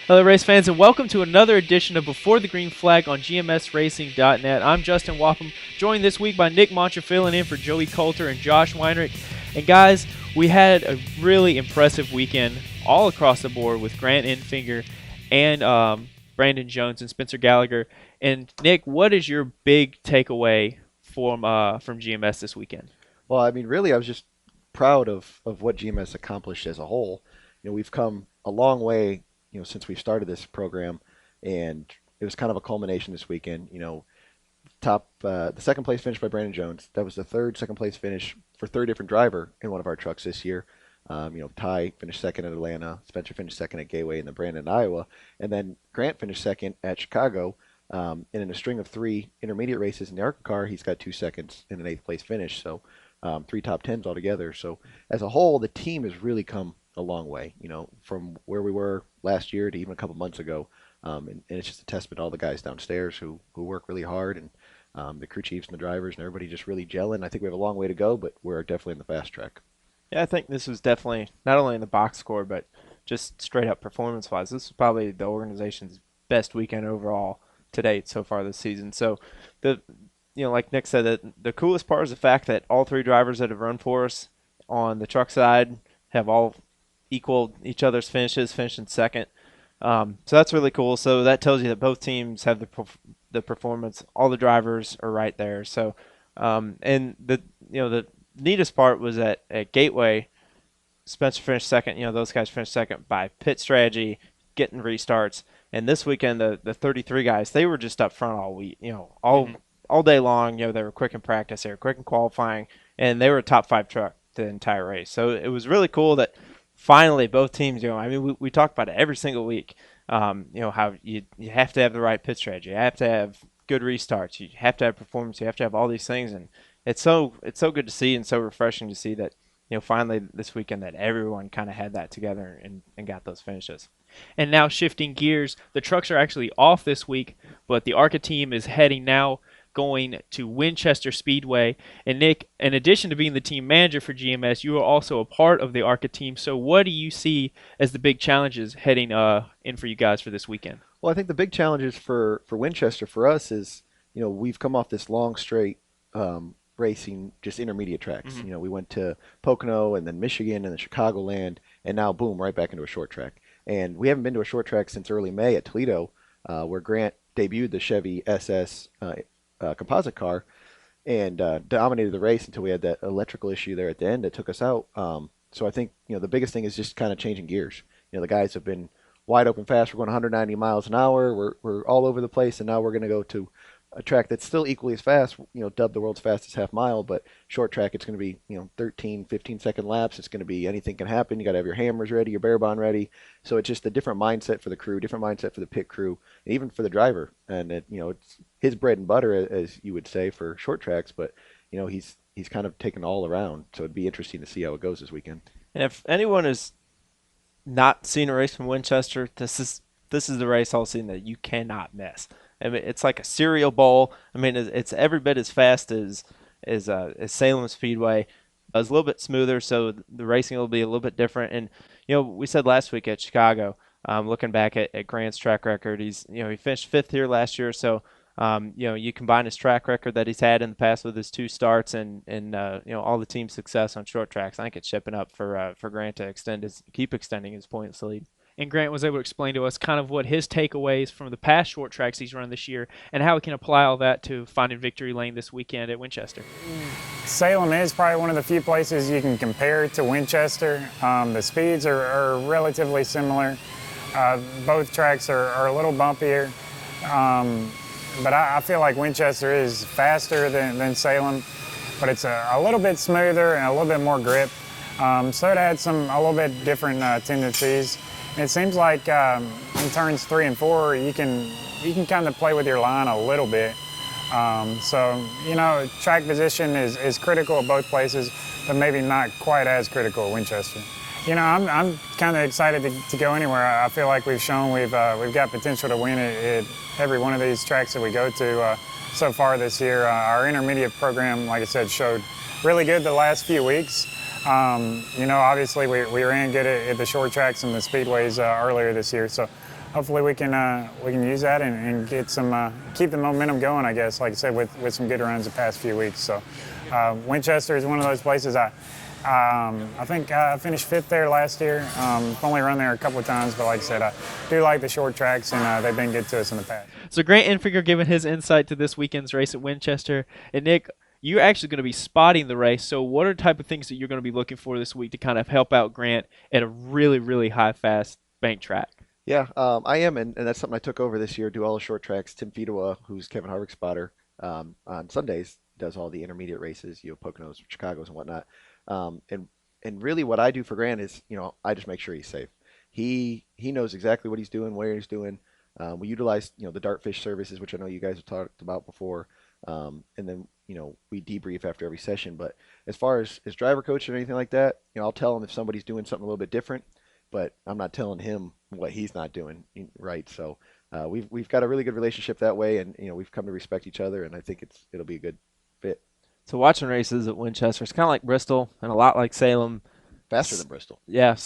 Hello, race fans, and welcome to another edition of Before the Green Flag on GMSRacing.net. I'm Justin Wapham, joined this week by Nick Moncher filling in for Joey Coulter and Josh Weinrich. And guys, we had a really impressive weekend all across the board with Grant Enfinger and Brandon Jones and Spencer Gallagher. And Nick, what is your big takeaway from GMS this weekend? Well, I mean, really, I was just proud of what GMS accomplished as a whole. We've come a long way, since we've started this program, and it was kind of a culmination this weekend. The second place finish by Brandon Jones. That was the third second place finish for third different driver in one of our trucks this year. Ty finished second at Atlanta, Spencer finished second at Gateway, and then Brandon at Iowa, and then Grant finished second at Chicago. And in a string of three intermediate races in the ARCA car, he's got 2 seconds in an eighth place finish. So three top tens altogether. So as a whole, the team has really come a long way, from where we were last year to even a couple months ago. And it's just a testament to all the guys downstairs who work really hard, and the crew chiefs and the drivers and everybody just really gelling. I think we have a long way to go, but we're definitely in the fast track. Yeah, I think this was definitely not only in the box score, but just straight up performance-wise. This was probably the organization's best weekend overall to date so far this season. So, like Nick said, the coolest part is the fact that all three drivers that have run for us on the truck side have all equaled each other's finishes, finishing second. So that's really cool. So that tells you that both teams have the performance. All the drivers are right there. So, and the neatest part was at Gateway, Spencer finished second. Those guys finished second by pit strategy, getting restarts. And this weekend, the 33 guys, they were just up front all week. All day long. They were quick in practice, they were quick in qualifying, and they were a top 5 truck the entire race. So it was really cool that finally both teams. I mean, we talk about it every single week. How you have to have the right pit strategy, you have to have good restarts, you have to have performance, you have to have all these things, and it's so good to see and so refreshing to see that finally this weekend that everyone kind of had that together and got those finishes. And now shifting gears, the trucks are actually off this week, but the ARCA team is heading now going to Winchester Speedway. And Nick, in addition to being the team manager for GMS, you are also a part of the ARCA team. So what do you see as the big challenges heading in for you guys for this weekend? Well, I think the big challenges for Winchester for us is, we've come off this long straight racing just intermediate tracks. Mm-hmm. We went to Pocono and then Michigan and then Chicagoland, and now boom, right back into a short track. And we haven't been to a short track since early May at Toledo, where Grant debuted the Chevy SS composite car and dominated the race until we had that electrical issue there at the end that took us out. So I think the biggest thing is just kind of changing gears. The guys have been wide open fast. We're going 190 miles an hour. We're all over the place, and now we're going to go to a track that's still equally as fast, dubbed the world's fastest half mile, but short track, it's going to be, 13, 15-second laps. It's going to be anything can happen. You got to have your hammers ready, your bare bond ready. So it's just a different mindset for the crew, different mindset for the pit crew, and even for the driver. And it's his bread and butter, as you would say, for short tracks, but he's kind of taken all around. So it'd be interesting to see how it goes this weekend. And if anyone has not seen a race from Winchester, this is the race all season that you cannot miss. I mean, it's like a cereal bowl. I mean, it's every bit as fast as Salem Speedway. It's a little bit smoother, so the racing will be a little bit different. And we said last week at Chicago, looking back at Grant's track record, he finished 5th here last year. So you combine his track record that he's had in the past with his 2 starts and all the team success on short tracks. I think it's shipping up for Grant to keep extending his points lead. And Grant was able to explain to us kind of what his takeaways from the past short tracks he's run this year and how he can apply all that to finding victory lane this weekend at Winchester. Salem is probably one of the few places you can compare to Winchester. The speeds are relatively similar. Both tracks are a little bumpier, but I feel like Winchester is faster than Salem, but it's a little bit smoother and a little bit more grip. So it had a little bit different tendencies. It seems like in turns 3 and 4, you can kind of play with your line a little bit. So track position is critical at both places, but maybe not quite as critical at Winchester. I'm kind of excited to go anywhere. I feel like we've shown we've got potential to win at every one of these tracks that we go to so far this year. Our intermediate program, like I said, showed really good the last few weeks. Obviously we ran good at the short tracks and the speedways earlier this year, so hopefully we can use that and get some keep the momentum going. I guess, like I said, with some good runs the past few weeks. So Winchester is one of those places. I think I finished 5th there last year. I've only run there a couple of times, but like I said, I do like the short tracks, and they've been good to us in the past. So Grant Enfinger giving his insight to this weekend's race at Winchester. And Nick, you're actually going to be spotting the race. So what are the type of things that you're going to be looking for this week to kind of help out Grant at a really, really high, fast bank track? Yeah, I am, and that's something I took over this year. Do all the short tracks. Tim Fedewa, who's Kevin Harvick's spotter, on Sundays does all the intermediate races, Poconos, Chicago's, and whatnot. And really, what I do for Grant is, I just make sure he's safe. He knows exactly what he's doing, where he's doing. We utilize, the Dartfish services, which I know you guys have talked about before, and then we debrief after every session. But as far as driver coach or anything like that, I'll tell him if somebody's doing something a little bit different, but I'm not telling him what he's not doing, right? So we've got a really good relationship that way, and we've come to respect each other, and I think it'll be a good fit. So watching races at Winchester, it's kind of like Bristol and a lot like Salem. Faster than Bristol. Yeah,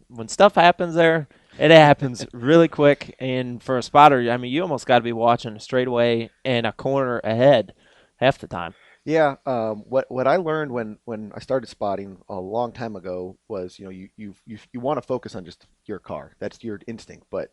when stuff happens there, it happens really quick. And for a spotter, I mean, you almost got to be watching a straightaway and a corner ahead half the time. Yeah, what I learned when I started spotting a long time ago was, you want to focus on just your car. That's your instinct, but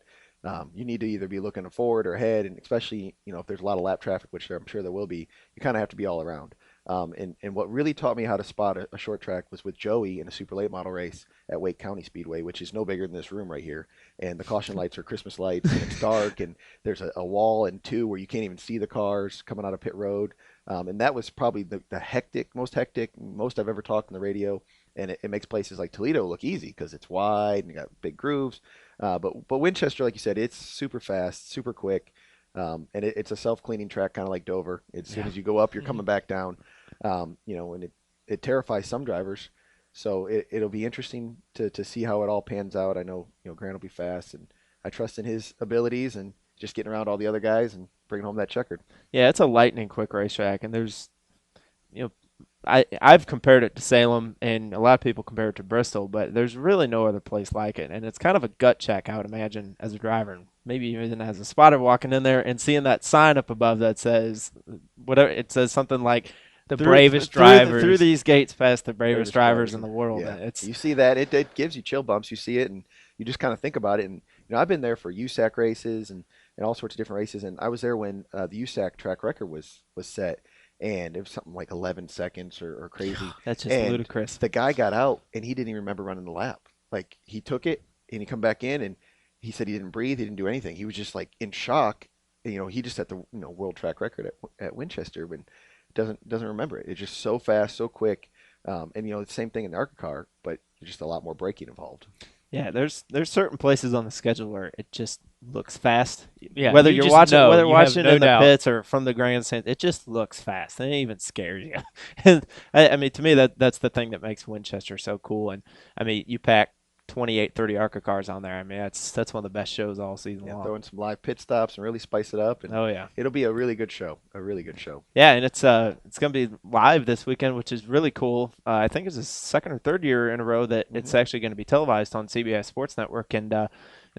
you need to either be looking forward or ahead, and especially if there's a lot of lap traffic, which I'm sure there will be, you kind of have to be all around. And what really taught me how to spot a short track was with Joey in a super late model race at Wake County Speedway, which is no bigger than this room right here. And the caution lights are Christmas lights, and it's dark, and there's a wall and two where you can't even see the cars coming out of pit road. And that was probably the most hectic, most I've ever talked on the radio. And it makes places like Toledo look easy because it's wide and you got big grooves. But Winchester, like you said, it's super fast, super quick. And it's a self-cleaning track, kind of like Dover. As soon as you go up, you're coming back down. And it terrifies some drivers. So it'll be interesting to see how it all pans out. I know, Grant will be fast, and I trust in his abilities and just getting around all the other guys and bringing home that checkered. Yeah, it's a lightning quick racetrack, and there's, I've compared it to Salem, and a lot of people compare it to Bristol, but there's really no other place like it. And it's kind of a gut check, I would imagine, as a driver, and maybe even as a spotter walking in there and seeing that sign up above that says whatever. It says something like the bravest drivers through these gates past the bravest drivers in the world. Yeah. You see that it gives you chill bumps. You see it, and you just kind of think about it. And I've been there for USAC races and all sorts of different races, and I was there when the USAC track record was set. And it was something like 11 seconds or crazy. That's just ludicrous. The guy got out, and he didn't even remember running the lap. Like, he took it, and he come back in, and he said he didn't breathe, he didn't do anything. He was just, like, in shock. And, he just set the world track record at Winchester, but doesn't remember it. It's just so fast, so quick. And, the same thing in the ARCA car, but just a lot more braking involved. Yeah, there's certain places on the schedule where it just looks fast. Yeah, whether you're watching no in the doubt. pits or from the grandstand, it just looks fast. And it even scares you. And I mean, to me, that's the thing that makes Winchester so cool. And I mean, you pack 28, 30 ARCA cars on there. I mean, that's one of the best shows all season long. Throwing some live pit stops and really spice it up. And oh yeah, it'll be a really good show. A really good show. Yeah, and it's gonna be live this weekend, which is really cool. I think it's the second or third year in a row that it's actually going to be televised on CBS Sports Network, and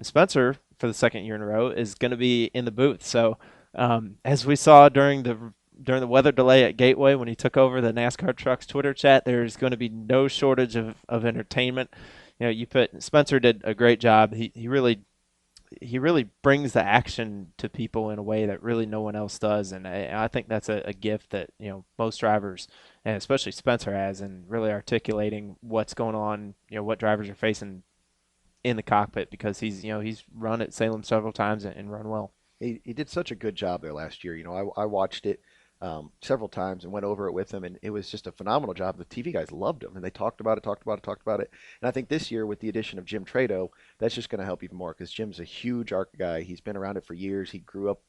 Spencer, for the second year in a row, is going to be in the booth. So as we saw during the weather delay at Gateway when he took over the NASCAR Trucks Twitter chat, there's going to be no shortage of entertainment. Spencer did a great job. He really brings the action to people in a way that really no one else does, and I think that's a gift that most drivers, and especially Spencer, has, and really articulating what's going on, what drivers are facing in the cockpit, because he's run at Salem several times and run well. He did such a good job there last year. I watched it several times and went over it with him, and it was just a phenomenal job. The TV guys loved him, and they talked about it. And I think this year, with the addition of Jim Trado, that's just going to help even more, because Jim's a huge ARCA guy. He's been around it for years. He grew up,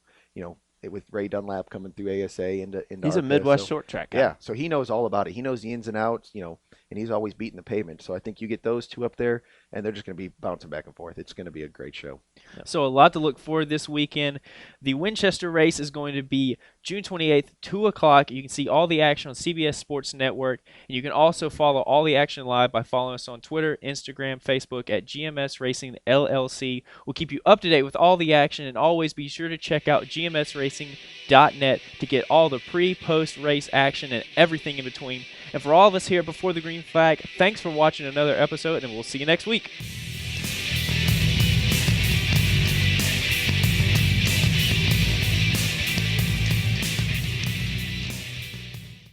with Ray Dunlap coming through ASA into He's ARCA, a Midwest short track guy. Yeah, so he knows all about it. He knows the ins and outs, and he's always beating the pavement. So I think you get those two up there, and they're just going to be bouncing back and forth. It's going to be a great show. So a lot to look forward this weekend. The Winchester race is going to be June 28th, 2 o'clock. You can see all the action on CBS Sports Network. And you can also follow all the action live by following us on Twitter, Instagram, Facebook at GMS Racing LLC. We'll keep you up to date with all the action, and always be sure to check out gmsracing.net to get all the pre-post race action and everything in between. And for all of us here Before the Green Flag, thanks for watching another episode, and we'll see you next week.